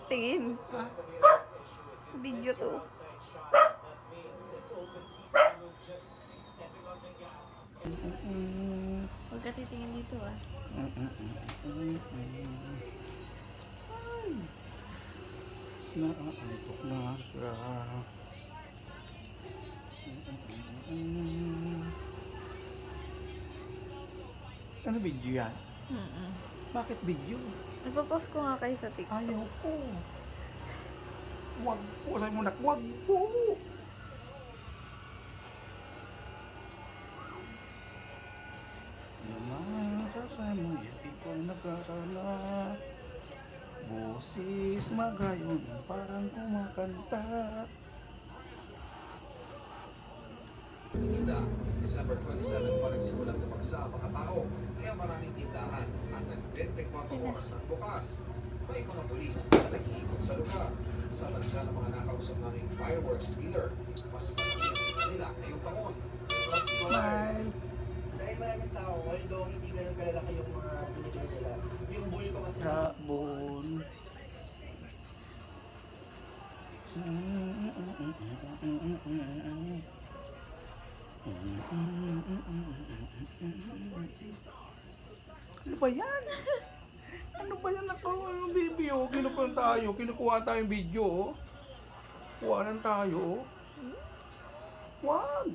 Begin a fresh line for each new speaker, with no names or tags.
Tingin. Video to. Huwag ka titingin dito ah.
Ay, naaantok na siya. Ano video yan? Bakit video?
Ipapost ko nga kayo sa TikTok.
Ayaw ko. Wag po. Sabi mo na, wag po. Naman sasama, ikaw nag-arala. Boses magayon, parang kumakanta.
Tinda, December 27 pa nagsimulang bumagsa ang mga tao, kaya maraming tindahan at nag-24 oras ang bukas. May mga polis na nag-iikot sa lugar. Sa tansya ng mga nakausap naming fireworks dealer, mas malaki ang sila nila ngayong taon.
Smile.
Dahil maraming tao, although hindi ganun kalalaki yung mga binibili nila, yung bull ko kasi
Sabon. Ano ba yan? Ano ba yan? Yung baby oh. Kinukuha tayong video oh. Kuha lang tayo oh. Wag!